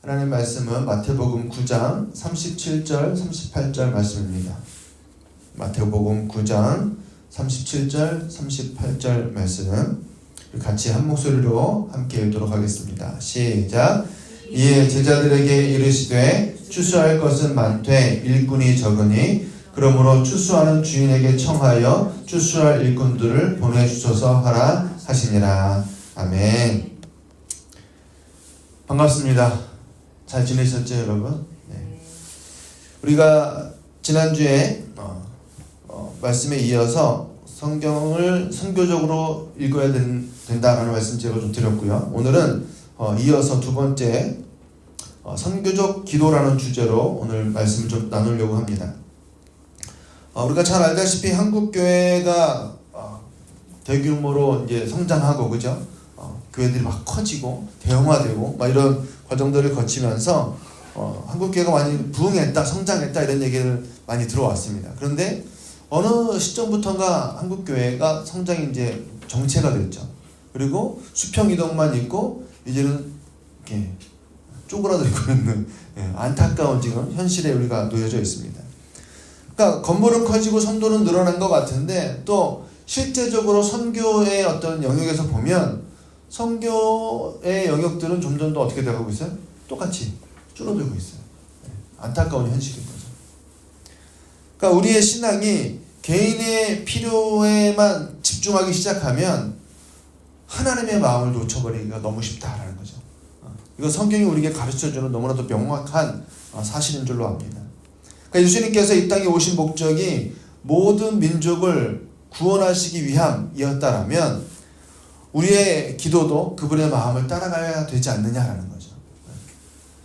하나님 말씀은 마태복음 9장 37절 38절 말씀입니다. 마태복음 9장 37절 38절 말씀 같이 한 목소리로 함께 읽도록 하겠습니다. 시작. 이에 제자들에게 이르시되 추수할 것은 많되 일꾼이 적으니 그러므로 추수하는 주인에게 청하여 추수할 일꾼들을 보내주소서 하라 하시니라. 아멘. 반갑습니다. 잘 지내셨죠, 여러분? 네. 우리가 지난주에 말씀에 이어서 성경을 선교적으로 읽어야 된다라는 말씀 제가 좀 드렸고요. 오늘은 이어서 두 번째 선교적 기도라는 주제로 오늘 말씀을 좀 나누려고 합니다. 우리가 잘 알다시피 한국 교회가 대규모로 이제 성장하고, 그죠? 교회들이 막 커지고 대형화되고 막 이런 과정들을 거치면서 한국 교회가 많이 부흥했다, 성장했다 이런 얘기를 많이 들어왔습니다. 그런데 어느 시점부터가 한국 교회가 성장이 이제 정체가 됐죠. 그리고 수평 이동만 있고 이제는 이렇게 쪼그라들고 있는 안타까운 지금 현실에 우리가 놓여져 있습니다. 그러니까 건물은 커지고 선도는 늘어난 것 같은데 또 실제적으로 선교의 어떤 영역에서 보면 선교의 영역들은 점점 더 어떻게 되고 있어요? 똑같이 줄어들고 있어요. 안타까운 현실인 거죠. 그러니까 우리의 신앙이 개인의 필요에만 집중하기 시작하면 하나님의 마음을 놓쳐버리기가 너무 쉽다라는 거죠. 이거 성경이 우리에게 가르쳐주는 너무나도 명확한 사실인 줄로 압니다. 그러니까 예수님께서 이 땅에 오신 목적이 모든 민족을 구원하시기 위함이었다라면 우리의 기도도 그분의 마음을 따라가야 되지 않느냐라는 거죠.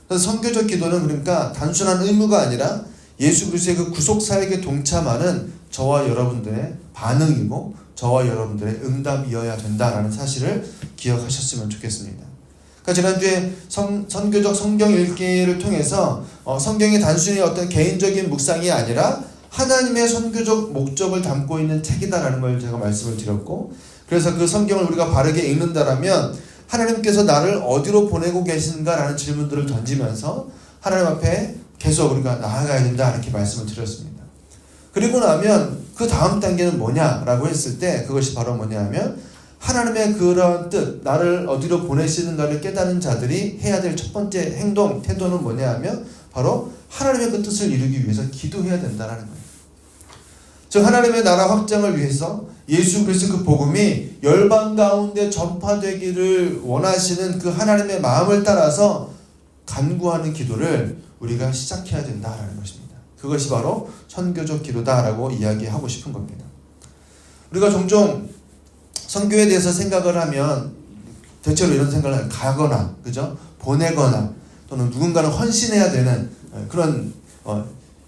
그래서 선교적 기도는 그러니까 단순한 의무가 아니라 예수 그리스도의 그 구속 사역에 동참하는 저와 여러분들의 반응이고 저와 여러분들의 응답이어야 된다라는 사실을 기억하셨으면 좋겠습니다. 그러니까 지난주에 선교적 성경 읽기를 통해서 성경이 단순히 어떤 개인적인 묵상이 아니라 하나님의 선교적 목적을 담고 있는 책이다라는 걸 제가 말씀을 드렸고, 그래서 그 성경을 우리가 바르게 읽는다라면 하나님께서 나를 어디로 보내고 계신가라는 질문들을 던지면서 하나님 앞에 계속 우리가 나아가야 된다 이렇게 말씀을 드렸습니다. 그리고 나면 그 다음 단계는 뭐냐라고 했을 때 그것이 바로 뭐냐 하면 하나님의 그런 뜻, 나를 어디로 보내시는가를 깨닫는 자들이 해야 될 첫 번째 행동, 태도는 뭐냐 하면 바로 하나님의 그 뜻을 이루기 위해서 기도해야 된다는 거예요. 즉 하나님의 나라 확장을 위해서 예수 그리스도 그 복음이 열방 가운데 전파되기를 원하시는 그 하나님의 마음을 따라서 간구하는 기도를 우리가 시작해야 된다라는 것입니다. 그것이 바로 선교적 기도다라고 이야기하고 싶은 겁니다. 우리가 종종 선교에 대해서 생각을 하면 대체로 이런 생각을 해요. 가거나, 그죠? 보내거나 또는 누군가는 헌신해야 되는 그런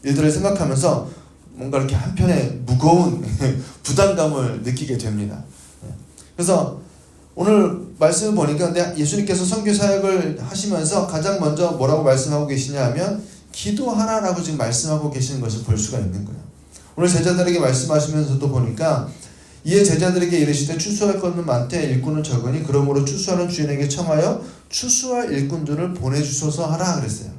일들을 생각하면서 뭔가 이렇게 한편에 무거운 부담감을 느끼게 됩니다. 그래서 오늘 말씀을 보니까 근데 예수님께서 선교 사역을 하시면서 가장 먼저 뭐라고 말씀하고 계시냐 하면 기도하라라고 지금 말씀하고 계시는 것을 볼 수가 있는 거예요. 오늘 제자들에게 말씀하시면서도 보니까 이에 제자들에게 이르시되 추수할 것은 많되 일꾼은 적으니 그러므로 추수하는 주인에게 청하여 추수할 일꾼들을 보내주소서 하라 그랬어요.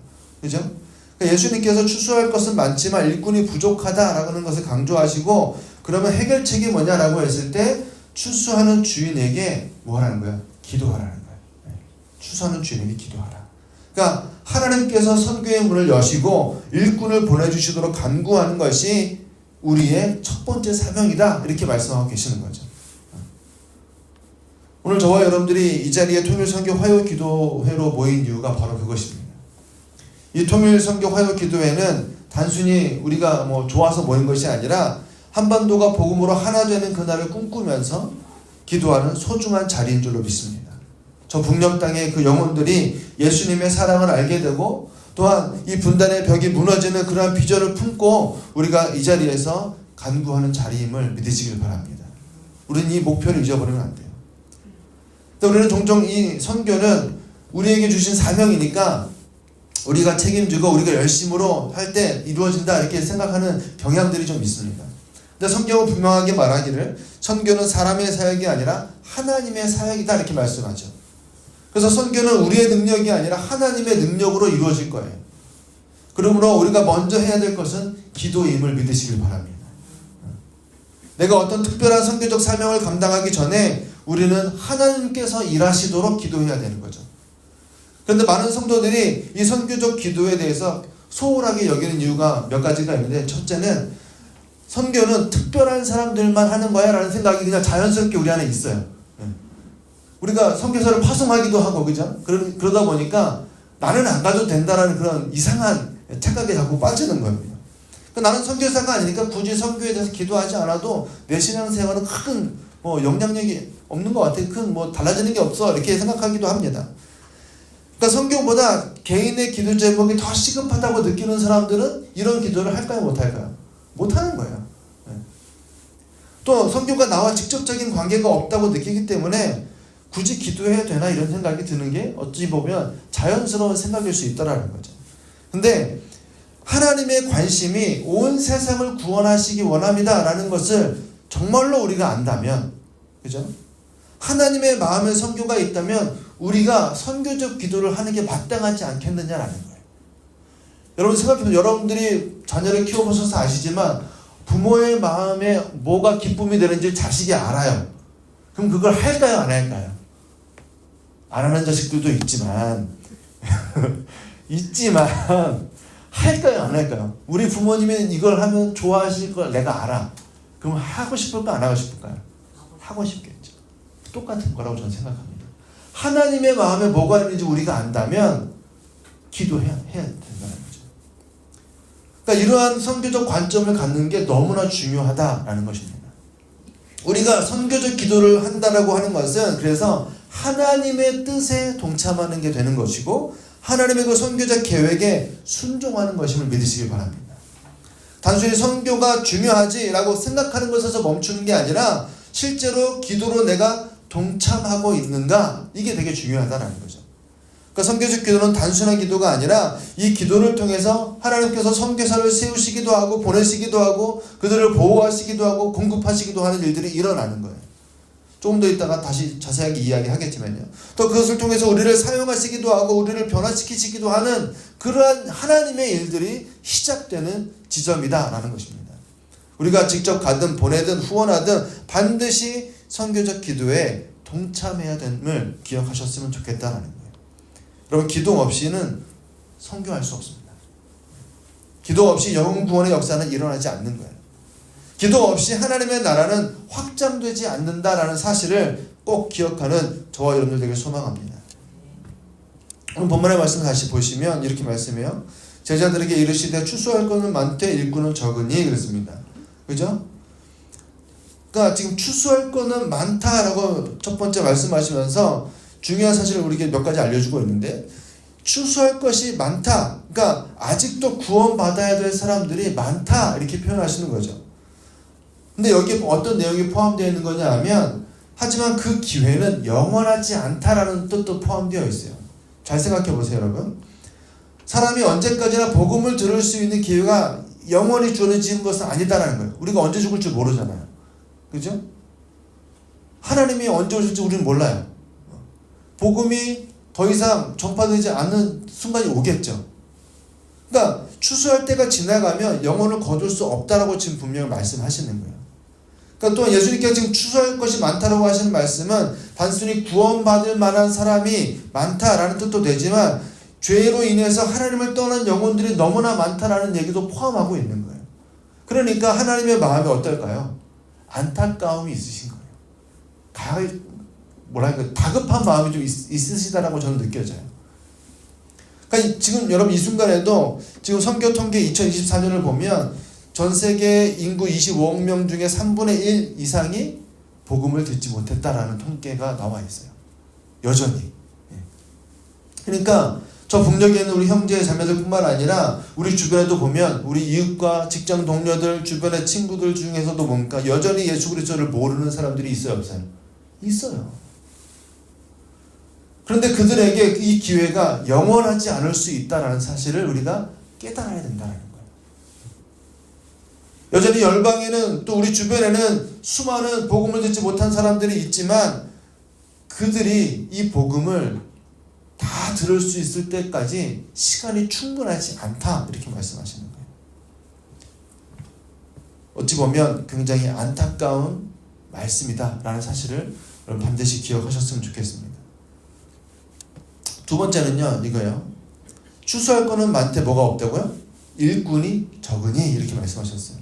그죠? 그러니까 예수님께서 추수할 것은 많지만 일꾼이 부족하다라고 하는 것을 강조하시고, 그러면 해결책이 뭐냐라고 했을 때 추수하는 주인에게 뭐 하라는 거야? 기도하라는 거야. 추수하는 주인에게 기도하라. 그러니까 하나님께서 선교의 문을 여시고 일꾼을 보내주시도록 간구하는 것이 우리의 첫 번째 사명이다 이렇게 말씀하고 계시는 거죠. 오늘 저와 여러분들이 이 자리에 통일선교 화요기도회로 모인 이유가 바로 그것입니다. 이 통일선교 화요기도회는 단순히 우리가 뭐 좋아서 모인 것이 아니라 한반도가 복음으로 하나 되는 그날을 꿈꾸면서 기도하는 소중한 자리인 줄로 믿습니다. 저 북녘 땅의 그 영혼들이 예수님의 사랑을 알게 되고 또한 이 분단의 벽이 무너지는 그러한 비전을 품고 우리가 이 자리에서 간구하는 자리임을 믿으시길 바랍니다. 우리는 이 목표를 잊어버리면 안 돼요. 또 우리는 종종 이 선교는 우리에게 주신 사명이니까 우리가 책임지고 우리가 열심으로 할 때 이루어진다 이렇게 생각하는 경향들이 좀 있습니다. 근데 성경은 분명하게 말하기를 선교는 사람의 사역이 아니라 하나님의 사역이다 이렇게 말씀하죠. 그래서 선교는 우리의 능력이 아니라 하나님의 능력으로 이루어질 거예요. 그러므로 우리가 먼저 해야 될 것은 기도임을 믿으시길 바랍니다. 내가 어떤 특별한 선교적 사명을 감당하기 전에 우리는 하나님께서 일하시도록 기도해야 되는 거죠. 그런데 많은 성도들이 이 선교적 기도에 대해서 소홀하게 여기는 이유가 몇 가지가 있는데, 첫째는 선교는 특별한 사람들만 하는 거야 라는 생각이 그냥 자연스럽게 우리 안에 있어요. 우리가 선교사를 파송하기도 하고, 그죠? 그러다 보니까 나는 안 가도 된다라는 그런 이상한 착각에 자꾸 빠지는 겁니다. 나는 선교사가 아니니까 굳이 선교에 대해서 기도하지 않아도 내 신앙생활은 큰 영향력이 없는 것 같아. 큰 달라지는 게 없어. 이렇게 생각하기도 합니다. 그러니까 선교보다 개인의 기도 제목이 더 시급하다고 느끼는 사람들은 이런 기도를 할까요? 못할까요? 못하는 거예요. 또 선교가 나와 직접적인 관계가 없다고 느끼기 때문에 굳이 기도해야 되나 이런 생각이 드는 게 어찌 보면 자연스러운 생각일 수 있다는 거죠. 근데 하나님의 관심이 온 세상을 구원하시기 원합니다 라는 것을 정말로 우리가 안다면, 그죠? 하나님의 마음에 선교가 있다면 우리가 선교적 기도를 하는 게 마땅하지 않겠느냐라는 거예요. 여러분 생각해보세요. 여러분들이 자녀를 키워보셔서 아시지만 부모의 마음에 뭐가 기쁨이 되는지 자식이 알아요. 그럼 그걸 할까요? 안 할까요? 안 하는 자식들도 있지만 할까요? 안 할까요? 우리 부모님이 이걸 하면 좋아하실 걸 내가 알아. 그럼 하고 싶을까? 안 하고 싶을까요? 하고 싶겠죠. 똑같은 거라고 저는 생각합니다. 하나님의 마음에 뭐가 있는지 우리가 안다면 기도해야 된다는 거죠. 그러니까 이러한 선교적 관점을 갖는 게 너무나 중요하다라는 것입니다. 우리가 선교적 기도를 한다라고 하는 것은 그래서 하나님의 뜻에 동참하는 게 되는 것이고 하나님의 그 선교적 계획에 순종하는 것임을 믿으시길 바랍니다. 단순히 선교가 중요하지라고 생각하는 것에서 멈추는 게 아니라 실제로 기도로 내가 동참하고 있는가, 이게 되게 중요하다는 거죠. 그러니까 선교적 기도는 단순한 기도가 아니라 이 기도를 통해서 하나님께서 선교사를 세우시기도 하고 보내시기도 하고 그들을 보호하시기도 하고 공급하시기도 하는 일들이 일어나는 거예요. 조금 더 있다가 다시 자세하게 이야기하겠지만요. 또 그것을 통해서 우리를 사용하시기도 하고 우리를 변화시키시기도 하는 그러한 하나님의 일들이 시작되는 지점이다라는 것입니다. 우리가 직접 가든 보내든 후원하든 반드시 선교적 기도에 동참해야 됨을 기억하셨으면 좋겠다는 거예요. 여러분 기도 없이는 선교할 수 없습니다. 기도 없이 영혼 구원의 역사는 일어나지 않는 거예요. 기도 없이 하나님의 나라는 확장되지 않는다라는 사실을 꼭 기억하는 저와 여러분들 되길 소망합니다. 오늘 본문의 말씀 다시 보시면 이렇게 말씀해요. 제자들에게 이르시되 추수할 것은 많되 일꾼은 적으니 그랬습니다. 그죠? 그러니까 지금 추수할 거는 많다라고 첫 번째 말씀하시면서 중요한 사실을 우리에게 몇 가지 알려주고 있는데, 추수할 것이 많다. 그러니까 아직도 구원받아야 될 사람들이 많다 이렇게 표현하시는 거죠. 근데 여기에 어떤 내용이 포함되어 있는 거냐 하면 하지만 그 기회는 영원하지 않다라는 뜻도 포함되어 있어요. 잘 생각해 보세요 여러분. 사람이 언제까지나 복음을 들을 수 있는 기회가 영원히 주어지는 것은 아니다라는 거예요. 우리가 언제 죽을 줄 모르잖아요. 그죠? 하나님이 언제 오실지 우리는 몰라요. 복음이 더 이상 전파되지 않는 순간이 오겠죠. 그러니까 추수할 때가 지나가면 영혼을 거둘 수 없다라고 지금 분명히 말씀하시는 거예요. 그러니까 또 예수님께서 지금 추수할 것이 많다라고 하시는 말씀은 단순히 구원받을 만한 사람이 많다라는 뜻도 되지만 죄로 인해서 하나님을 떠난 영혼들이 너무나 많다라는 얘기도 포함하고 있는 거예요. 그러니까 하나님의 마음이 어떨까요? 안타까움이 있으신 거예요. 다급한 마음이 좀 있으시다라고 저는 느껴져요. 그러니까 지금 여러분 이 순간에도 지금 선교 통계 2024년을 보면 전 세계 인구 25억 명 중에 3분의 1 이상이 복음을 듣지 못했다라는 통계가 나와 있어요. 여전히. 그러니까 저 북녘에 있는 우리 형제 자매들뿐만 아니라 우리 주변에도 보면 우리 이웃과 직장 동료들, 주변의 친구들 중에서도 뭔가 여전히 예수 그리스도를 모르는 사람들이 있어요, 없어요? 있어요. 그런데 그들에게 이 기회가 영원하지 않을 수 있다는 사실을 우리가 깨달아야 된다는 거예요. 여전히 열방에는 또 우리 주변에는 수많은 복음을 듣지 못한 사람들이 있지만 그들이 이 복음을 다 들을 수 있을 때까지 시간이 충분하지 않다 이렇게 말씀하시는 거예요. 어찌 보면 굉장히 안타까운 말씀이다라는 사실을 여러분 반드시 기억하셨으면 좋겠습니다. 두 번째는요, 이거예요. 추수할 거는 많되 뭐가 없다고요? 일꾼이 적으니 이렇게 말씀하셨어요.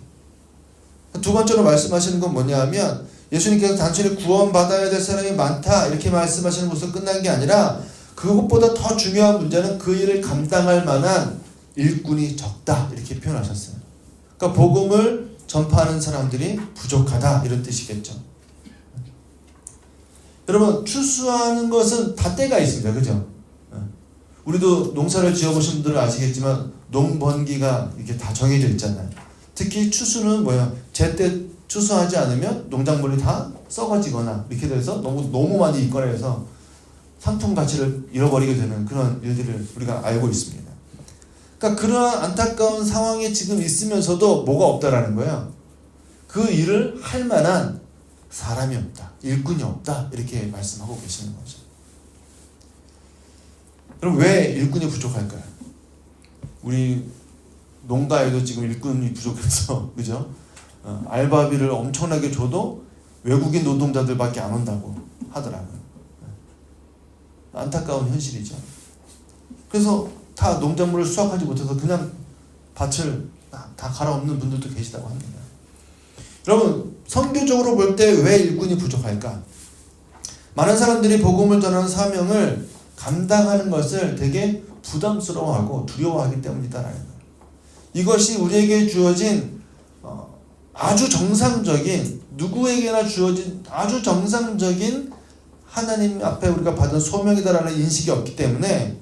두 번째로 말씀하시는 건 뭐냐 하면 예수님께서 단순히 구원받아야 될 사람이 많다 이렇게 말씀하시는 것으로 끝난 게 아니라 그것보다 더 중요한 문제는 그 일을 감당할 만한 일꾼이 적다 이렇게 표현하셨어요. 그러니까 복음을 전파하는 사람들이 부족하다 이런 뜻이겠죠. 여러분 추수하는 것은 다 때가 있습니다. 그죠? 우리도 농사를 지어보신 분들은 아시겠지만 농번기가 이렇게 다 정해져 있잖아요. 특히 추수는 뭐야? 제때 추수하지 않으면 농작물이 다 썩어지거나 이렇게 돼서 너무 많이 있거나 해서 상품 가치를 잃어버리게 되는 그런 일들을 우리가 알고 있습니다. 그러니까 그러한 안타까운 상황에 지금 있으면서도 뭐가 없다라는 거예요. 그 일을 할 만한 사람이 없다. 일꾼이 없다. 이렇게 말씀하고 계시는 거죠. 그럼 왜 일꾼이 부족할까요? 우리 농가에도 지금 일꾼이 부족해서 그죠? 알바비를 엄청나게 줘도 외국인 노동자들밖에 안 온다고 하더라고요. 안타까운 현실이죠. 그래서 다 농작물을 수확하지 못해서 그냥 밭을 다 갈아엎는 분들도 계시다고 합니다. 여러분 선교적으로 볼 때 왜 일꾼이 부족할까? 많은 사람들이 복음을 전하는 사명을 감당하는 것을 되게 부담스러워하고 두려워하기 때문이다라는 거예요. 이것이 우리에게 주어진 아주 정상적인 누구에게나 주어진 아주 정상적인 하나님 앞에 우리가 받은 소명이다라는 인식이 없기 때문에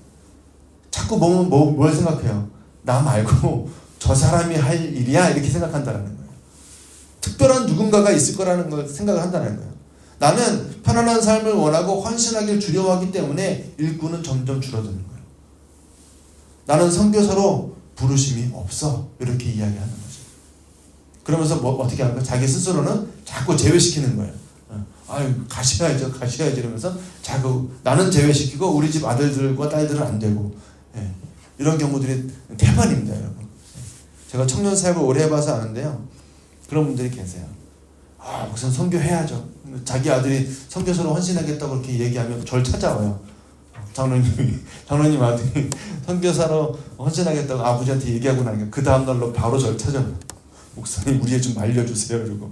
자꾸 뭘 생각해요? 나 말고 저 사람이 할 일이야 이렇게 생각한다는 거예요. 특별한 누군가가 있을 거라는 걸 생각을 한다는 거예요. 나는 편안한 삶을 원하고 헌신하길 두려워하기 때문에 일꾼은 점점 줄어드는 거예요. 나는 선교사로 부르심이 없어 이렇게 이야기하는 거죠. 그러면서 어떻게 할까? 자기 스스로는 자꾸 제외시키는 거예요. 아유 가셔야죠 이러면서 자꾸 나는 제외시키고 우리 집 아들들과 딸들은 안 되고 이런 경우들이 대반입니다, 여러분. 제가 청년 사역을 오래 해봐서 아는데요. 그런 분들이 계세요. 무슨 선교해야죠. 자기 아들이 선교사로 헌신하겠다고 그렇게 얘기하면 절 찾아와요. 장로님 아들이 선교사로 헌신하겠다고 아버지한테 얘기하고 나니까 그 다음날로 바로 절 찾아와요. 목사님 우리 애 좀 말려주세요. 이러고.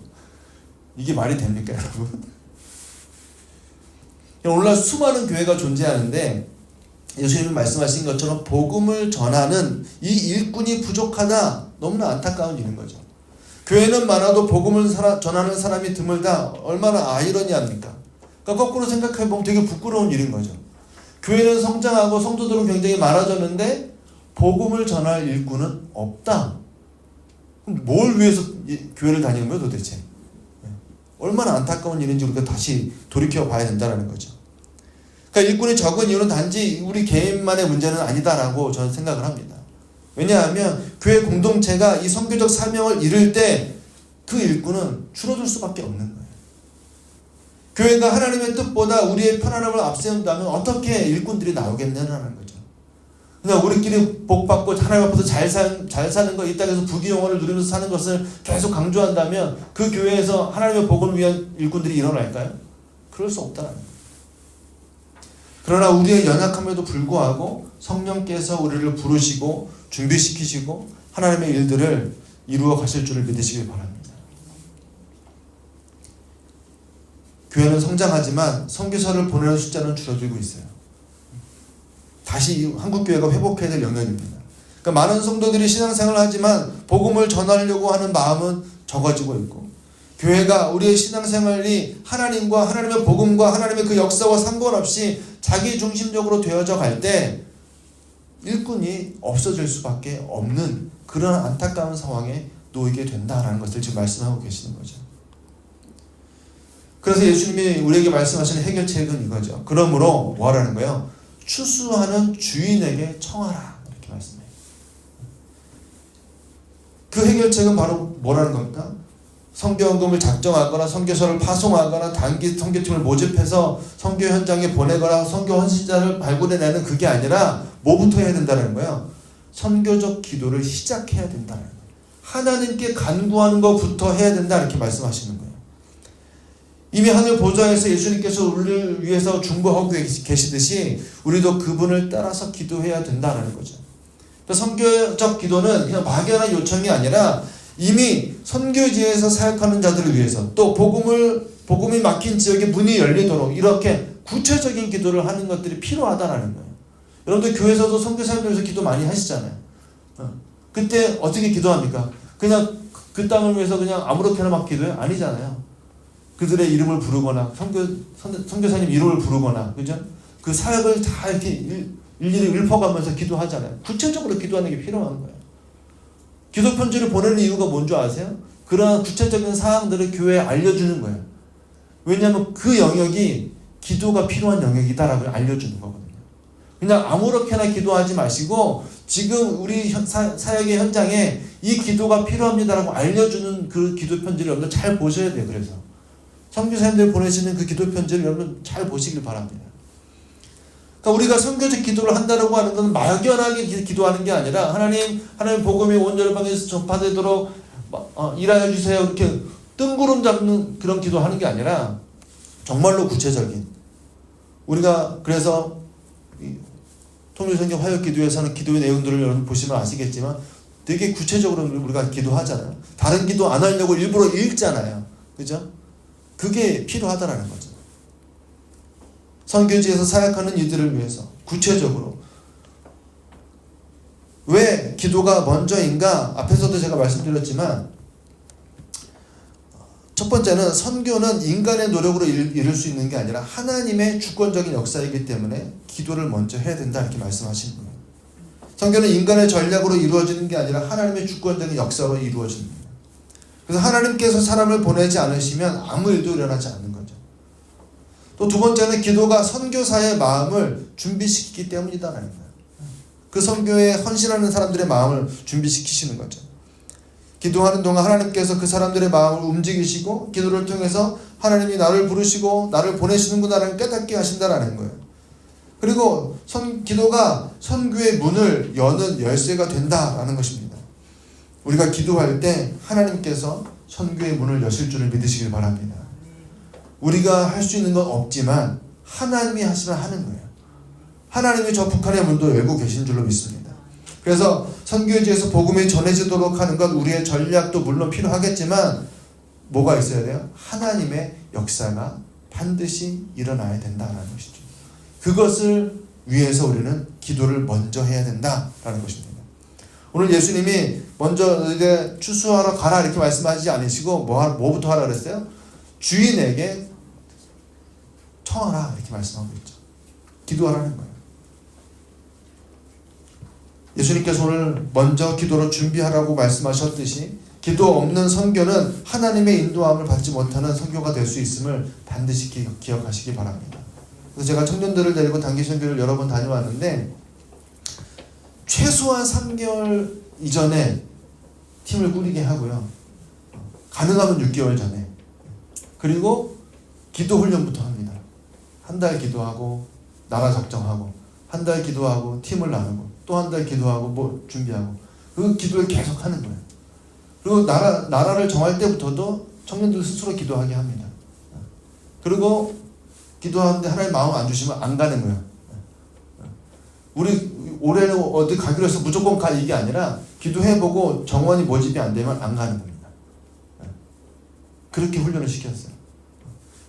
이게 말이 됩니까, 여러분? 오늘날 수많은 교회가 존재하는데 예수님이 말씀하신 것처럼 복음을 전하는 이 일꾼이 부족하다. 너무나 안타까운 일인 거죠. 교회는 많아도 복음을 전하는 사람이 드물다. 얼마나 아이러니합니까? 그러니까 거꾸로 생각해보면 되게 부끄러운 일인 거죠. 교회는 성장하고 성도들은 굉장히 많아졌는데 복음을 전할 일꾼은 없다. 그럼 뭘 위해서 교회를 다니는 거예요 도대체? 얼마나 안타까운 일인지 우리가 다시 돌이켜 봐야 된다는 거죠. 그러니까 일꾼이 적은 이유는 단지 우리 개인만의 문제는 아니다라고 저는 생각을 합니다. 왜냐하면 교회 공동체가 이 선교적 사명을 이룰 때 그 일꾼은 줄어들 수밖에 없는 거예요. 교회가 하나님의 뜻보다 우리의 편안함을 앞세운다면 어떻게 일꾼들이 나오겠느냐는 거죠. 그냥 우리끼리 복받고 하나님 앞에서 잘 사는 거, 이 땅에서 부귀영화를 누리면서 사는 것을 계속 강조한다면 그 교회에서 하나님의 복을 위한 일꾼들이 일어날까요? 그럴 수 없다는 거예요. 그러나 우리의 연약함에도 불구하고 성령께서 우리를 부르시고 준비시키시고 하나님의 일들을 이루어 가실 줄을 믿으시길 바랍니다. 교회는 성장하지만 선교사를 보내는 숫자는 줄어들고 있어요. 다시 한국교회가 회복해야 될 영역입니다. 그러니까 많은 성도들이 신앙생활을 하지만 복음을 전하려고 하는 마음은 적어지고 있고 교회가 우리의 신앙생활이 하나님과 하나님의 복음과 하나님의 그 역사와 상관없이 자기 중심적으로 되어져 갈 때 일꾼이 없어질 수밖에 없는 그런 안타까운 상황에 놓이게 된다라는 것을 지금 말씀하고 계시는 거죠. 그래서 예수님이 우리에게 말씀하시는 해결책은 이거죠. 그러므로 뭐 하라는 거예요? 추수하는 주인에게 청하라 이렇게 말씀해요. 그 해결책은 바로 뭐라는 겁니까? 선교원금을 작정하거나 선교서를 파송하거나 단기 선교팀을 모집해서 선교 현장에 보내거나 선교 헌신자를 발굴해내는 그게 아니라 뭐부터 해야 된다는 거예요? 선교적 기도를 시작해야 된다는 거예요. 하나님께 간구하는 것부터 해야 된다 이렇게 말씀하시는 거예요. 이미 하늘 보좌에서 예수님께서 우리를 위해서 중보하고 계시듯이 우리도 그분을 따라서 기도해야 된다는 거죠. 선교적 기도는 그냥 막연한 요청이 아니라 이미 선교지에서 사역하는 자들을 위해서 또 복음이 막힌 지역에 문이 열리도록 이렇게 구체적인 기도를 하는 것들이 필요하다는 거예요. 여러분들 교회에서도 선교사님들 위해서 기도 많이 하시잖아요. 그때 어떻게 기도합니까? 그냥 그 땅을 위해서 그냥 아무렇게나 막 기도해요? 아니잖아요. 그들의 이름을 부르거나 선교사님 이름을 부르거나 그죠? 그 사역을 다 이렇게 일일이 읊어가면서 기도하잖아요. 구체적으로 기도하는 게 필요한 거예요. 기도 편지를 보내는 이유가 뭔지 아세요? 그러한 구체적인 사항들을 교회에 알려주는 거예요. 왜냐하면 그 영역이 기도가 필요한 영역이다라고 알려주는 거거든요. 그냥 아무렇게나 기도하지 마시고 지금 우리 사역의 현장에 이 기도가 필요합니다라고 알려주는 그 기도 편지를 여러분 잘 보셔야 돼요. 그래서 선교사님들 보내시는 그 기도 편지를 여러분 잘 보시길 바랍니다. 그러니까 우리가 선교적 기도를 한다고 하는 것은 막연하게 기도하는 게 아니라 하나님 복음이 온 열방에서 전파되도록 일하여 주세요. 이렇게 뜬구름 잡는 그런 기도하는 게 아니라 정말로 구체적인 우리가 그래서 통일선교 화요기도에서는 기도의 내용들을 여러분 보시면 아시겠지만 되게 구체적으로 우리가 기도하잖아요. 다른 기도 안 하려고 일부러 읽잖아요. 그죠? 그게 필요하다는 거죠. 선교지에서 사역하는 이들을 위해서 구체적으로 왜 기도가 먼저인가? 앞에서도 제가 말씀드렸지만 첫 번째는 선교는 인간의 노력으로 이룰 수 있는 게 아니라 하나님의 주권적인 역사이기 때문에 기도를 먼저 해야 된다 이렇게 말씀하시는 거예요. 선교는 인간의 전략으로 이루어지는 게 아니라 하나님의 주권적인 역사로 이루어지는 거예요. 그래서 하나님께서 사람을 보내지 않으시면 아무 일도 일어나지 않는 거죠. 또 두 번째는 기도가 선교사의 마음을 준비시키기 때문이다라는 거예요. 그 선교에 헌신하는 사람들의 마음을 준비시키시는 거죠. 기도하는 동안 하나님께서 그 사람들의 마음을 움직이시고 기도를 통해서 하나님이 나를 부르시고 나를 보내시는구나라는 깨닫게 하신다라는 거예요. 그리고 기도가 선교의 문을 여는 열쇠가 된다라는 것입니다. 우리가 기도할 때 하나님께서 선교의 문을 여실 줄을 믿으시길 바랍니다. 우리가 할 수 있는 건 없지만 하나님이 하시면 하는 거예요. 하나님이 저 북한의 문도 열고 계신 줄로 믿습니다. 그래서 선교지에서 복음이 전해지도록 하는 건 우리의 전략도 물론 필요하겠지만 뭐가 있어야 돼요? 하나님의 역사가 반드시 일어나야 된다는 것이죠. 그것을 위해서 우리는 기도를 먼저 해야 된다라는 것입니다. 오늘 예수님이 먼저 이제 추수하러 가라 이렇게 말씀하시지 않으시고 뭐부터 하라 그랬어요? 주인에게 청하라 이렇게 말씀하고 있죠. 기도하라는 거예요. 예수님께서 오늘 먼저 기도로 준비하라고 말씀하셨듯이 기도 없는 선교는 하나님의 인도함을 받지 못하는 선교가 될 수 있음을 반드시 기억하시기 바랍니다. 그래서 제가 청년들을 데리고 단기 선교를 여러 번 다녀왔는데 최소한 3개월 이전에 팀을 꾸리게 하고요. 가능하면 6개월 전에. 그리고 기도 훈련부터 합니다. 한 달 기도하고 나라 작정하고 한 달 기도하고 팀을 나누고 또 한 달 기도하고 뭐 준비하고 그 기도를 계속 하는 거예요. 그리고 나라를 정할 때부터도 청년들 스스로 기도하게 합니다. 그리고 기도하는데 하나님 마음 안 주시면 안 가는 거예요. 우리 올해는 어디 가기로 해서 무조건 가 이게 아니라 기도해보고 정원이 모집이 안 되면 안 가는 겁니다. 그렇게 훈련을 시켰어요.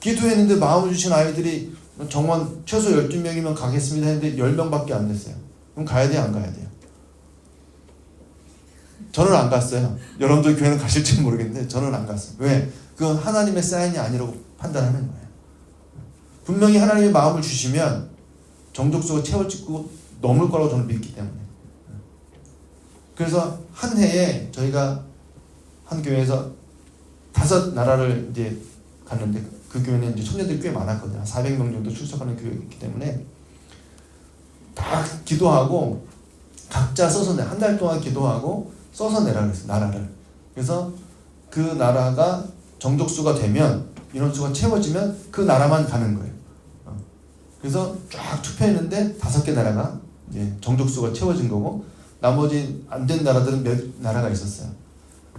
기도했는데 마음을 주신 아이들이 정원 최소 12명이면 가겠습니다 했는데 10명밖에 안 됐어요. 그럼 가야 돼요? 안 가야 돼요? 저는 안 갔어요. 여러분들 교회는 가실지 모르겠는데 저는 안 갔어요. 왜? 그건 하나님의 사인이 아니라고 판단하는 거예요. 분명히 하나님의 마음을 주시면 정족수가 채워지고 넘을 거라고 저는 믿기 때문에. 그래서 한 해에 저희가 한 교회에서 5 나라를 이제 갔는데 그 교회는 이제 청년들이 꽤 많았거든요. 400명 정도 출석하는 교회이기 때문에 다 기도하고 각자 써서 한 달 동안 기도하고 써서 내라 그랬어요. 나라를. 그래서 그 나라가 정족수가 되면, 인원수가 채워지면 그 나라만 가는 거예요. 그래서 쫙 투표했는데 5개 나라가 이제 정족수가 채워진 거고, 나머지 안 된 나라들은 몇 나라가 있었어요.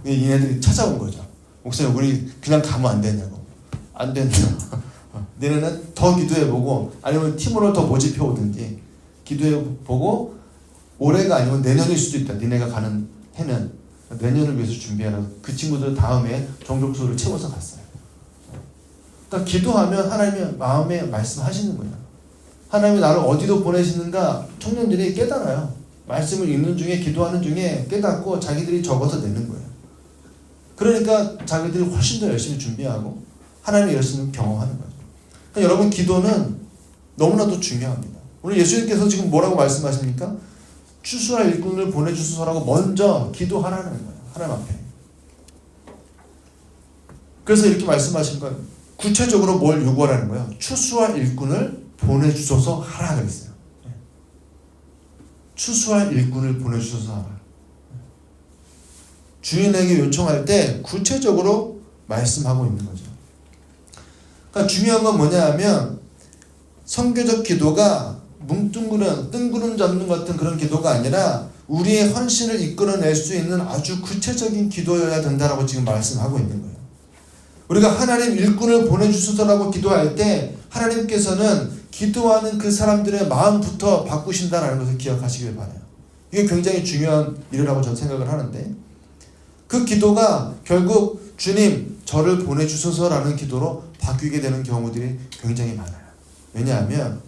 얘네들이 찾아온 거죠. 목사님, 우리 그냥 가면 안 되냐고. 안 된다. 내년은 더 기도해보고, 아니면 팀으로 더 모집해 오든지 기도해보고, 올해가 아니면 내년일 수도 있다. 니네가 가는 해는 내년을 위해서 준비하라고. 그 친구들 다음에 정족수를 채워서 갔어요. 그러니까 기도하면 하나님이 마음에 말씀하시는 거예요. 하나님이 나를 어디로 보내시는가 청년들이 깨달아요. 말씀을 읽는 중에, 기도하는 중에 깨닫고 자기들이 적어서 내는 거예요. 그러니까 자기들이 훨씬 더 열심히 준비하고 하나님의 열심을 경험하는 거죠. 그러니까 여러분, 기도는 너무나도 중요합니다. 오늘 예수님께서 지금 뭐라고 말씀하십니까? 추수할 일꾼을 보내주소서라고 먼저 기도하라는 거예요. 하나님 앞에. 그래서 이렇게 말씀하신 거예요. 구체적으로 뭘 요구하라는 거예요? 추수할 일꾼을 보내주소서 하라 그랬어요. 추수할 일꾼을 보내주소서 하라. 주인에게 요청할 때 구체적으로 말씀하고 있는 거죠. 그러니까 중요한 건 뭐냐 하면, 선교적 기도가 뭉뚱그런 뜬구름 잡는 것 같은 그런 기도가 아니라 우리의 헌신을 이끌어낼 수 있는 아주 구체적인 기도여야 된다라고 지금 말씀하고 있는 거예요. 우리가 하나님 일꾼을 보내주소서라고 기도할 때 하나님께서는 기도하는 그 사람들의 마음부터 바꾸신다는 것을 기억하시길 바라요. 이게 굉장히 중요한 일이라고 저는 생각을 하는데, 그 기도가 결국 주님 저를 보내주소서라는 기도로 바뀌게 되는 경우들이 굉장히 많아요. 왜냐하면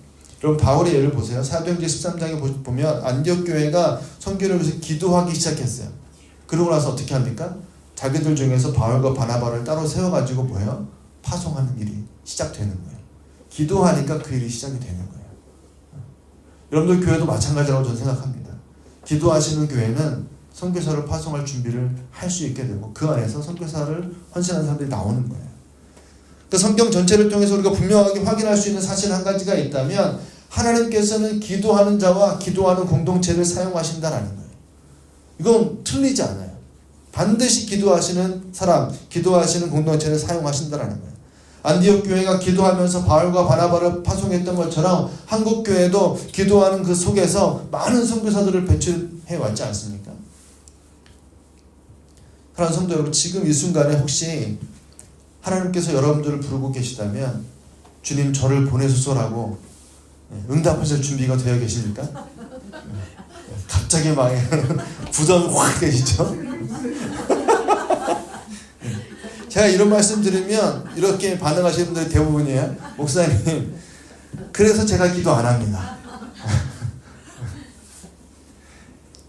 여러분, 바울의 예를 보세요. 사도행전 13장에 보면 안디옥 교회가 선교를 위해서 기도하기 시작했어요. 그러고 나서 어떻게 합니까? 자기들 중에서 바울과 바나바를 따로 세워가지고 뭐예요? 파송하는 일이 시작되는 거예요. 기도하니까 그 일이 시작이 되는 거예요. 여러분들 교회도 마찬가지라고 저는 생각합니다. 기도하시는 교회는 선교사를 파송할 준비를 할 수 있게 되고, 그 안에서 선교사를 헌신하는 사람들이 나오는 거예요. 그러니까 성경 전체를 통해서 우리가 분명하게 확인할 수 있는 사실 한 가지가 있다면, 하나님께서는 기도하는 자와 기도하는 공동체를 사용하신다라는 거예요. 이건 틀리지 않아요. 반드시 기도하시는 사람, 기도하시는 공동체를 사용하신다라는 거예요. 안디옥 교회가 기도하면서 바울과 바나바를 파송했던 것처럼 한국 교회도 기도하는 그 속에서 많은 선교사들을 배출해 왔지 않습니까? 사랑하는 성도 여러분, 지금 이 순간에 혹시 하나님께서 여러분들을 부르고 계시다면 주님 저를 보내소서라고 응답하실 준비가 되어 계십니까? 갑자기 막 부담이 확 되시죠? 제가 이런 말씀 드리면 이렇게 반응하시는 분들이 대부분이에요. 목사님, 그래서 제가 기도 안 합니다.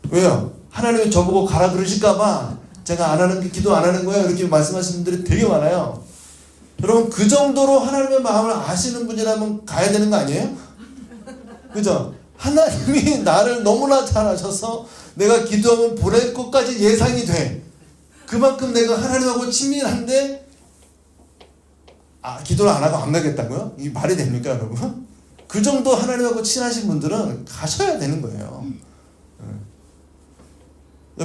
왜요? 하나님이 저보고 가라 그러실까봐 제가 기도 안 하는 거예요. 이렇게 말씀하시는 분들이 되게 많아요. 여러분, 그 정도로 하나님의 마음을 아시는 분이라면 가야 되는 거 아니에요? 그죠? 하나님이 나를 너무나 잘 아셔서 내가 기도하면 보낼 것까지 예상이 돼. 그만큼 내가 하나님하고 친밀한데 기도를 안 하고 안 가겠다고요? 이게 말이 됩니까, 여러분? 그 정도 하나님하고 친하신 분들은 가셔야 되는 거예요.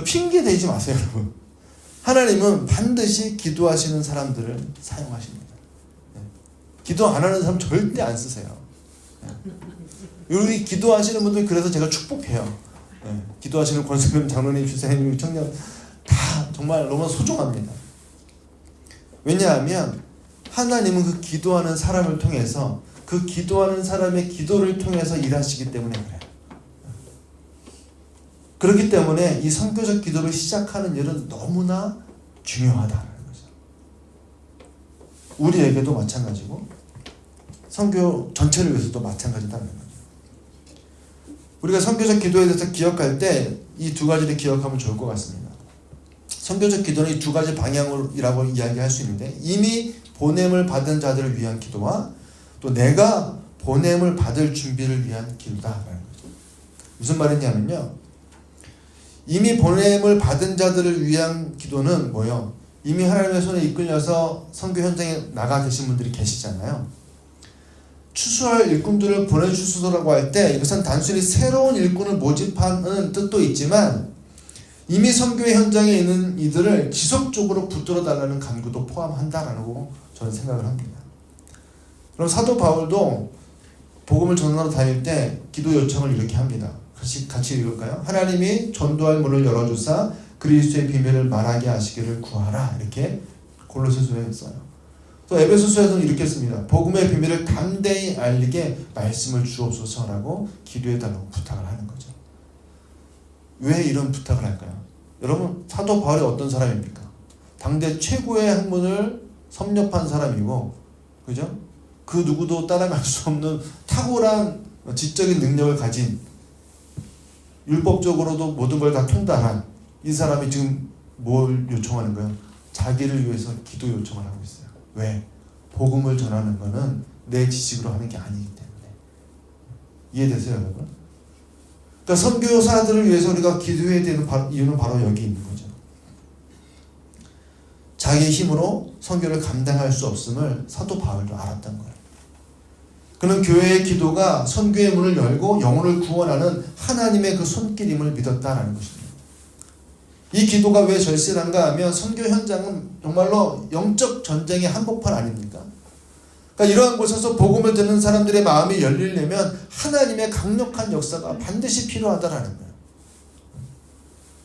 핑계 대지 마세요, 여러분. 하나님은 반드시 기도하시는 사람들을 사용하십니다. 기도 안 하는 사람 절대 안 쓰세요. 우리 기도하시는 분들, 그래서 제가 축복해요. 기도하시는 권수님, 장로님, 주사님, 청년 다 정말 너무 소중합니다. 왜냐하면 하나님은 그 기도하는 사람을 통해서, 그 기도하는 사람의 기도를 통해서 일하시기 때문에 그래요. 그렇기 때문에 이 선교적 기도를 시작하는 일은 너무나 중요하다는 거죠. 우리에게도 마찬가지고 선교 전체를 위해서도 마찬가지다는 거죠. 우리가 선교적 기도에 대해서 기억할 때 이 두 가지를 기억하면 좋을 것 같습니다. 선교적 기도는 이 두 가지 방향이라고 이야기할 수 있는데, 이미 보냄을 받은 자들을 위한 기도와 또 내가 보냄을 받을 준비를 위한 기도다라는 거죠. 무슨 말이냐면요, 이미 보냄을 받은 자들을 위한 기도는 뭐예요? 이미 하나님의 손에 이끌려서 선교 현장에 나가 계신 분들이 계시잖아요. 추수할 일꾼들을 보내주소서라고 할 때 이것은 단순히 새로운 일꾼을 모집하는 뜻도 있지만, 이미 선교의 현장에 있는 이들을 지속적으로 붙들어 달라는 간구도 포함한다라고 저는 생각을 합니다. 그럼 사도 바울도 복음을 전하러 다닐 때 기도 요청을 이렇게 합니다. 같이 읽을까요? 하나님이 전도할 문을 열어주사 그리스도의 비밀을 말하게 하시기를 구하라. 이렇게 골로새서에 했어요. 또 에베소서에서는 이렇게 씁니다. 복음의 비밀을 담대히 알리게 말씀을 주옵소서라고 기도해달라고 부탁을 하는 거죠. 왜 이런 부탁을 할까요? 여러분, 사도 바울이 어떤 사람입니까? 당대 최고의 학문을 섭렵한 사람이고, 그죠? 그 누구도 따라갈 수 없는 탁월한 지적인 능력을 가진, 율법적으로도 모든 걸 다 통달한 이 사람이 지금 뭘 요청하는 거예요? 자기를 위해서 기도 요청을 하고 있어요. 왜? 복음을 전하는 거는 내 지식으로 하는 게 아니기 때문에. 이해되세요, 여러분? 그러니까 선교사들을 위해서 우리가 기도해야 되는 이유는 바로 여기 있는 거죠. 자기의 힘으로 선교를 감당할 수 없음을 사도 바울도 알았던 거예요. 그는 교회의 기도가 선교의 문을 열고 영혼을 구원하는 하나님의 그 손길임을 믿었다라는 것입니다. 이 기도가 왜 절실한가 하면 선교 현장은 정말로 영적 전쟁의 한복판 아닙니까? 그러니까 이러한 곳에서 복음을 듣는 사람들의 마음이 열리려면 하나님의 강력한 역사가 반드시 필요하다라는 거예요.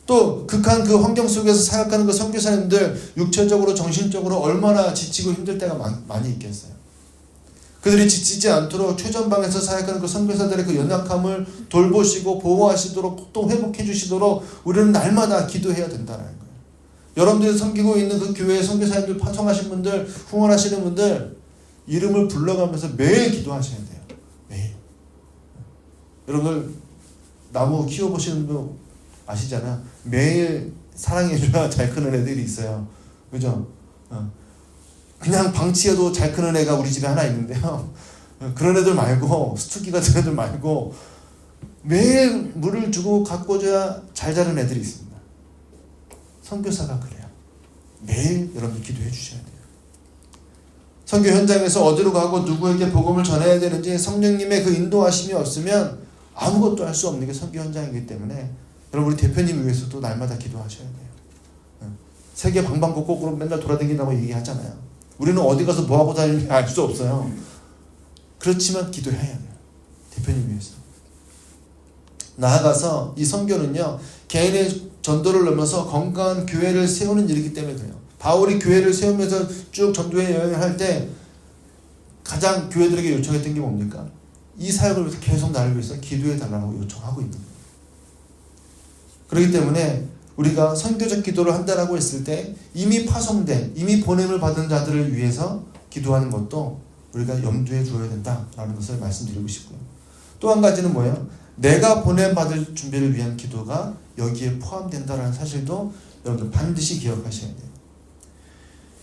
또 극한 그 환경 속에서 사역하는 그 선교사님들 육체적으로 정신적으로 얼마나 지치고 힘들 때가 많이 있겠어요. 그들이 지치지 않도록 최전방에서 사역하는 그 선교사들의 그 연약함을 돌보시고 보호하시도록 또 회복해 주시도록 우리는 날마다 기도해야 된다는 거예요. 여러분들이 섬기고 있는 그 교회의 선교사님들 파송하신 분들, 후원하시는 분들 이름을 불러가면서 매일 기도하셔야 돼요. 매일. 여러분들 나무 키워보시는 분 아시잖아요. 매일 사랑해줘야 잘 크는 애들이 있어요. 그죠? 그냥 방치해도 잘 크는 애가 우리 집에 하나 있는데요. 그런 애들 말고 스투키 같은 애들 말고 매일 물을 주고 가꿔줘야 잘 자란 애들이 있습니다. 선교사가 그래요. 매일 여러분들 기도해 주셔야 돼요. 선교 현장에서 어디로 가고 누구에게 복음을 전해야 되는지 성령님의 그 인도하심이 없으면 아무것도 할 수 없는 게 선교 현장이기 때문에 여러분 우리 대표님 위해서도 날마다 기도하셔야 돼요. 세계 방방곡곡으로 맨날 돌아다닌다고 얘기하잖아요. 우리는 어디 가서 뭐하고 다니는지 알 수 없어요. 그렇지만 기도해야 돼요. 대표님 위해서. 나아가서 이 선교는요. 개인의 전도를 넘어서 건강한 교회를 세우는 일이기 때문에 그래요. 바울이 교회를 세우면서 쭉 전도의 여행을 할 때 가장 교회들에게 요청했던 게 뭡니까? 이 사역을 위해서 계속 나를 위해서 기도해 달라고 요청하고 있는 거예요. 그렇기 때문에 우리가 선교적 기도를 한다라고 했을 때 이미 파송된, 이미 보냄을 받은 자들을 위해서 기도하는 것도 우리가 염두에 두어야 된다라는 것을 말씀드리고 싶고요. 또 한 가지는 뭐예요? 내가 보냄받을 준비를 위한 기도가 여기에 포함된다라는 사실도 여러분들 반드시 기억하셔야 돼요.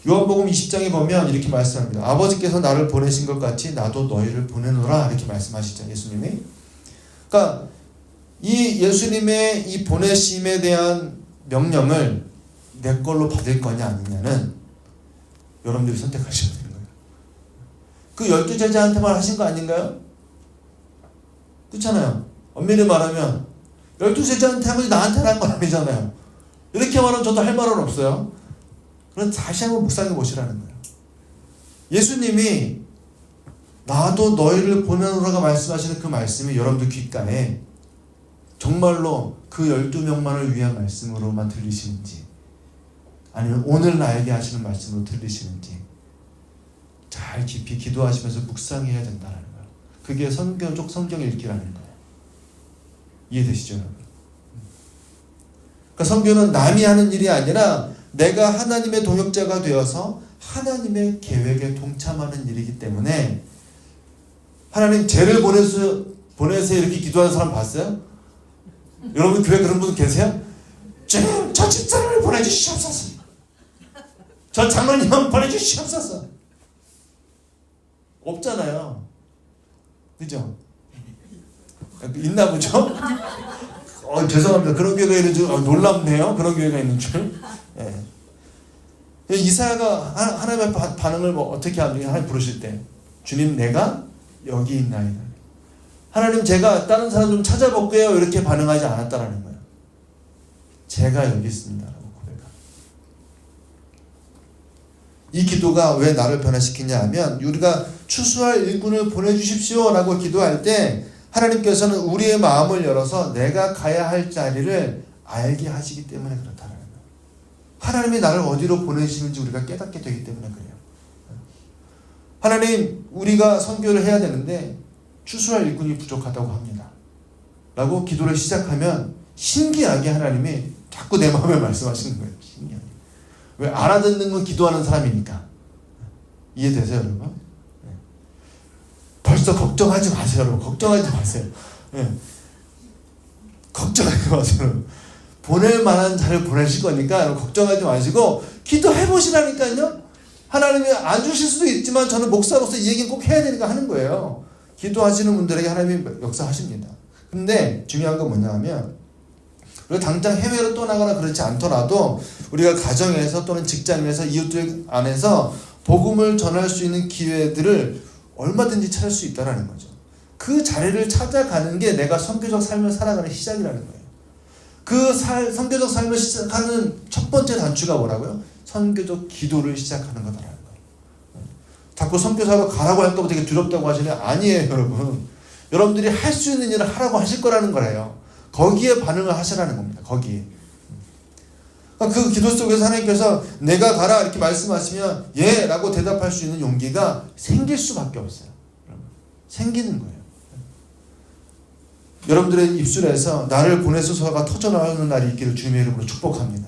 요한복음 20장에 보면 이렇게 말씀합니다. 아버지께서 나를 보내신 것 같이 나도 너희를 보내노라 이렇게 말씀하시죠. 예수님이. 그러니까 이 예수님의 이 보내심에 대한 명령을 내 걸로 받을 거냐 아니냐는 여러분들이 선택하셔야 되는 거예요. 그 12제자한테만 하신 거 아닌가요? 그렇잖아요. 엄밀히 말하면 12제자한테 한 거지 나한테는 한 건 아니잖아요. 이렇게 말하면 저도 할 말은 없어요. 그럼 다시 한번 묵상해 보시라는 거예요. 예수님이 나도 너희를 보내노라가 말씀하시는 그 말씀이 여러분들 귓가에 정말로 그 12명만을 위한 말씀으로만 들리시는지 아니면 오늘 나에게 하시는 말씀으로 들리시는지 잘 깊이 기도하시면서 묵상해야 된다는 거예요. 그게 선교적 성경 읽기라는 거예요. 이해되시죠, 여러분? 그러니까 선교는 남이 하는 일이 아니라 내가 하나님의 동역자가 되어서 하나님의 계획에 동참하는 일이기 때문에 하나님 쟤를 보내서 이렇게 기도하는 사람 봤어요? 여러분 교회 그런 분 계세요? 주님 저 집사람을 보내주시옵소서. 저 장로님 보내주시옵소서. 없잖아요. 그죠? 있나 보죠? 죄송합니다. 그런 교회가 있는 줄 놀랍네요. 그런 교회가 있는 줄. 예. 이사야가 하나님의 반응을 어떻게 합니까? 하나님 부르실 때 주님 내가 여기 있나이다. 하나님 제가 다른 사람 좀 찾아볼게요. 이렇게 반응하지 않았다라는 거예요. 제가 여기 있습니다라고 고백합니다. 이 기도가 왜 나를 변화시키냐 하면 우리가 추수할 일꾼을 보내주십시오라고 기도할 때 하나님께서는 우리의 마음을 열어서 내가 가야 할 자리를 알게 하시기 때문에 그렇다는 거예요. 하나님이 나를 어디로 보내시는지 우리가 깨닫게 되기 때문에 그래요. 하나님, 우리가 선교를 해야 되는데 추수할 일꾼이 부족하다고 합니다 라고 기도를 시작하면 신기하게 하나님이 자꾸 내 마음에 말씀하시는 거예요. 신기하게. 왜? 알아듣는 건 기도하는 사람이니까. 이해되세요, 여러분? 벌써 걱정하지 마세요, 여러분. 걱정하지 마세요. 걱정하지 마세요. 보낼 만한 자를 보내실 거니까 걱정하지 마시고 기도해 보시라니까요. 하나님이 안 주실 수도 있지만 저는 목사로서 이 얘기는 꼭 해야 되니까 하는 거예요. 기도하시는 분들에게 하나님이 역사하십니다. 근데 중요한 건 뭐냐 하면 우리가 당장 해외로 떠나거나 그렇지 않더라도 우리가 가정에서 또는 직장에서 이웃들 안에서 복음을 전할 수 있는 기회들을 얼마든지 찾을 수 있다는 거죠. 그 자리를 찾아가는 게 내가 선교적 삶을 살아가는 시작이라는 거예요. 그 선교적 삶을 시작하는 첫 번째 단추가 뭐라고요? 선교적 기도를 시작하는 거다라는 거예요. 자꾸 선교사로 가라고 할까 봐 되게 두렵다고 하시네요. 아니에요, 여러분. 여러분들이 할 수 있는 일을 하라고 하실 거라는 거래요. 거기에 반응을 하시라는 겁니다. 거기에. 그 기도 속에서 하나님께서 내가 가라 이렇게 말씀하시면 예 라고 대답할 수 있는 용기가 생길 수밖에 없어요. 생기는 거예요. 여러분들의 입술에서 나를 보내소서가 터져나오는 날이 있기를 주님의 이름으로 축복합니다.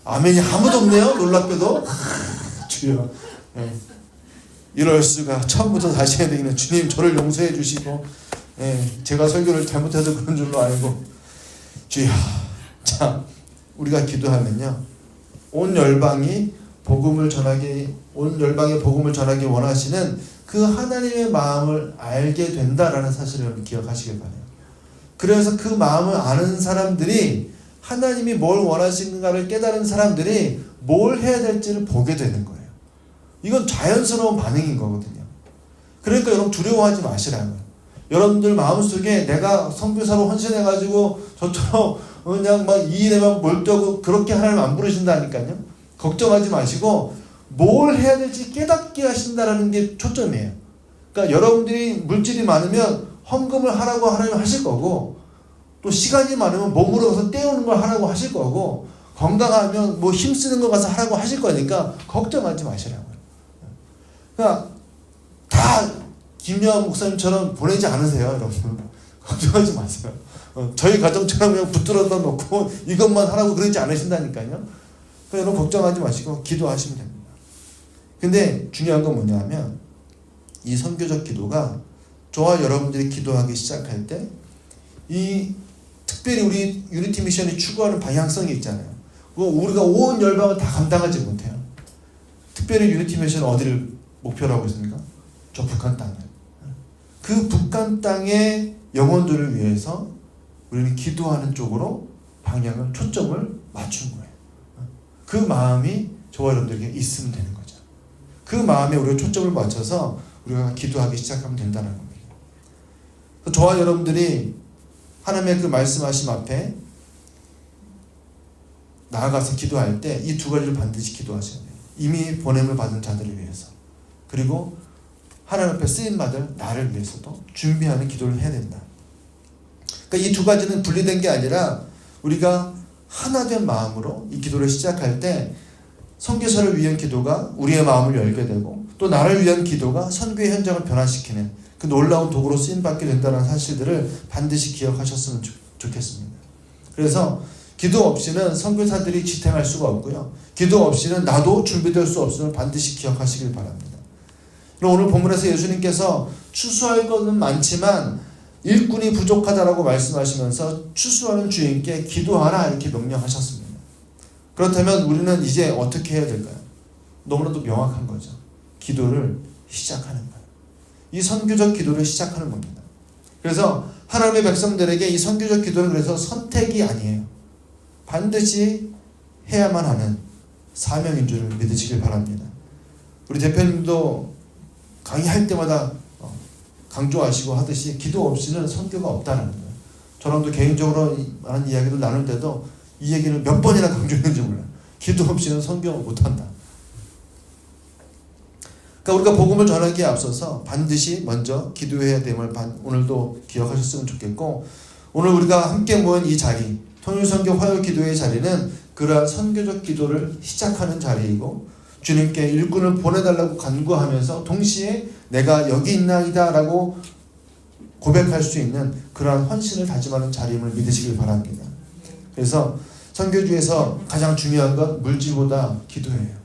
아멘이 아무도 없네요. 놀랍게도. 주여. 네. 이럴 수가. 처음부터 다시 해야 되겠네요. 주님 저를 용서해 주시고 제가 설교를 잘못해서 그런 줄로 알고 주여. 자, 우리가 기도하면요, 온 열방에 복음을 전하기 원하시는 그 하나님의 마음을 알게 된다라는 사실을 여러분 기억하시길 바라요. 그래서 그 마음을 아는 사람들이 하나님이 뭘 원하시는가를 깨달은 사람들이 뭘 해야 될지를 보게 되는 거예요. 이건 자연스러운 반응인 거거든요. 그러니까 여러분 두려워하지 마시라고요. 여러분들 마음속에 내가 선교사로 헌신해가지고 저처럼 그냥 막 이 일에만 몰두하고 그렇게 하나님 안 부르신다니까요. 걱정하지 마시고 뭘 해야 될지 깨닫게 하신다라는 게 초점이에요. 그러니까 여러분들이 물질이 많으면 헌금을 하라고 하나님 하실 거고, 또 시간이 많으면 몸으로 가서 떼우는 걸 하라고 하실 거고, 건강하면 뭐 힘쓰는 거 가서 하라고 하실 거니까 걱정하지 마시라고요. 그러니까 다 김여한 목사님처럼 보내지 않으세요, 여러분. 걱정하지 마세요. 저희 가정처럼 그냥 붙들어다 놓고 이것만 하라고 그러지 않으신다니까요. 그러니까 여러분 걱정하지 마시고 기도하시면 됩니다. 근데 중요한 건 뭐냐면 이 선교적 기도가 저와 여러분들이 기도하기 시작할 때 이 특별히 우리 유니티 미션이 추구하는 방향성이 있잖아요. 우리가 온 열방을 다 감당하지 못해요. 특별히 유니티 미션은 어디를 목표로 하고 있습니까? 저 북한 땅을. 그 북한 땅의 영혼들을 위해서 우리는 기도하는 쪽으로 방향을, 초점을 맞춘 거예요. 그 마음이 저와 여러분들에게 있으면 되는 거죠. 그 마음에 우리가 초점을 맞춰서 우리가 기도하기 시작하면 된다는 겁니다. 저와 여러분들이 하나님의 그 말씀하심 앞에 나아가서 기도할 때 이 두 가지를 반드시 기도하셔야 돼요. 이미 보냄을 받은 자들을 위해서, 그리고 하나님 앞에 쓰임받을 나를 위해서도 준비하는 기도를 해야 된다. 그러니까 이 두 가지는 분리된 게 아니라 우리가 하나된 마음으로 이 기도를 시작할 때 선교사를 위한 기도가 우리의 마음을 열게 되고, 또 나를 위한 기도가 선교의 현장을 변화시키는 그 놀라운 도구로 쓰임받게 된다는 사실들을 반드시 기억하셨으면 좋겠습니다. 그래서 기도 없이는 선교사들이 지탱할 수가 없고요. 기도 없이는 나도 준비될 수 없음을 반드시 기억하시길 바랍니다. 오늘 본문에서 예수님께서 추수할 것은 많지만 일꾼이 부족하다라고 말씀하시면서 추수하는 주인께 기도하라 이렇게 명령하셨습니다. 그렇다면 우리는 이제 어떻게 해야 될까요? 너무나도 명확한 거죠. 기도를 시작하는 거예요. 이 선교적 기도를 시작하는 겁니다. 그래서 하나님의 백성들에게 이 선교적 기도는 그래서 선택이 아니에요. 반드시 해야만 하는 사명인 줄을 믿으시길 바랍니다. 우리 대표님도 강의할 때마다 강조하시고 하듯이 기도 없이는 선교가 없다는 거예요. 저랑도 개인적으로 많은 이야기를 나눌 때도 이 얘기를 몇 번이나 강조했는지 몰라요. 기도 없이는 성경을 못한다. 그러니까 우리가 복음을 전하기에 앞서서 반드시 먼저 기도해야 됨을 오늘도 기억하셨으면 좋겠고, 오늘 우리가 함께 모인 이 자리, 통일선교 화요 기도의 자리는 그러한 선교적 기도를 시작하는 자리이고, 주님께 일꾼을 보내달라고 간구하면서 동시에 내가 여기 있나이다 라고 고백할 수 있는 그러한 헌신을 다짐하는 자리임을 믿으시길 바랍니다. 그래서 선교주에서 가장 중요한 건 물질보다 기도예요.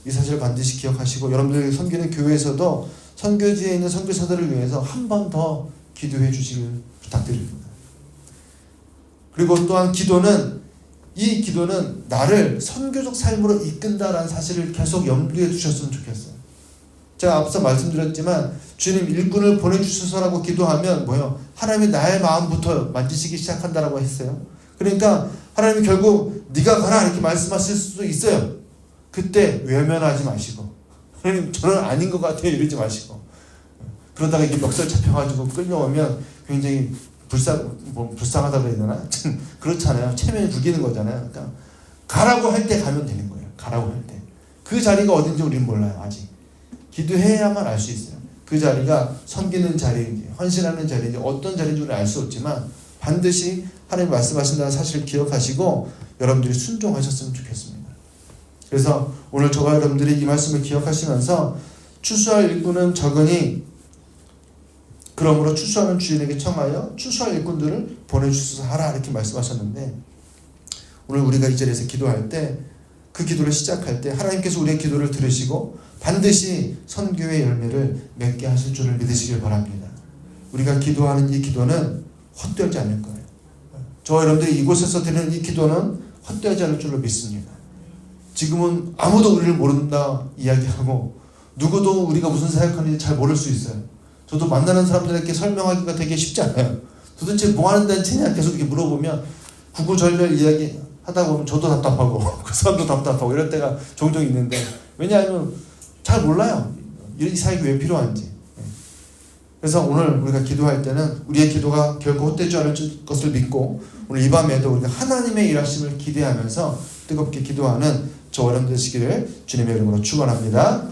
이 사실을 반드시 기억하시고, 여러분들이 섬기는 교회에서도 선교지에 있는 선교사들을 위해서 한 번 더 기도해 주시길 부탁드립니다. 그리고 또한 이 기도는 나를 선교적 삶으로 이끈다라는 사실을 계속 염두에 두셨으면 좋겠어요. 제가 앞서 말씀드렸지만 주님 일꾼을 보내주셔서라고 기도하면 뭐요? 하나님이 나의 마음부터 만지시기 시작한다라고 했어요. 그러니까 하나님이 결국 네가 가라 이렇게 말씀하실 수도 있어요. 그때 외면하지 마시고, 하나님 저는 아닌 것 같아요 이러지 마시고, 그러다가 이게 멱살 잡혀가지고 끌려오면 굉장히 불쌍하다고 해야 되나? 그렇잖아요. 체면이 구기는 거잖아요. 그러니까 가라고 할 때 가면 되는 거예요. 가라고 할 때. 그 자리가 어딘지 우리는 몰라요. 아직. 기도해야만 알 수 있어요. 그 자리가 섬기는 자리인지 헌신하는 자리인지 어떤 자리인지 우리는 알 수 없지만 반드시 하나님 말씀하신다는 사실을 기억하시고 여러분들이 순종하셨으면 좋겠습니다. 그래서 오늘 저와 여러분들이 이 말씀을 기억하시면서 추수할 일꾼은 적으니 그러므로 추수하는 주인에게 청하여 추수할 일꾼들을 보내주소서 하라 이렇게 말씀하셨는데, 오늘 우리가 이 자리에서 기도할 때, 그 기도를 시작할 때 하나님께서 우리의 기도를 들으시고 반드시 선교의 열매를 맺게 하실 줄을 믿으시길 바랍니다. 우리가 기도하는 이 기도는 헛되지 않을 거예요. 저와 여러분들이 이곳에서 드리는 이 기도는 헛되지 않을 줄로 믿습니다. 지금은 아무도 우리를 모른다 이야기하고 누구도 우리가 무슨 사역하는지 잘 모를 수 있어요. 저도 만나는 사람들에게 설명하기가 되게 쉽지 않아요. 도대체 뭐 하는 단체냐 계속 이렇게 물어보면 구구절절 이야기 하다 보면 저도 답답하고 그 사람도 답답하고 이럴 때가 종종 있는데, 왜냐하면 잘 몰라요. 이 사역이 왜 필요한지. 그래서 오늘 우리가 기도할 때는 우리의 기도가 결코 헛되지 않을 것을 믿고, 오늘 이 밤에도 우리가 하나님의 일하심을 기대하면서 뜨겁게 기도하는 저 여러분 되시기를 주님의 이름으로 축원합니다.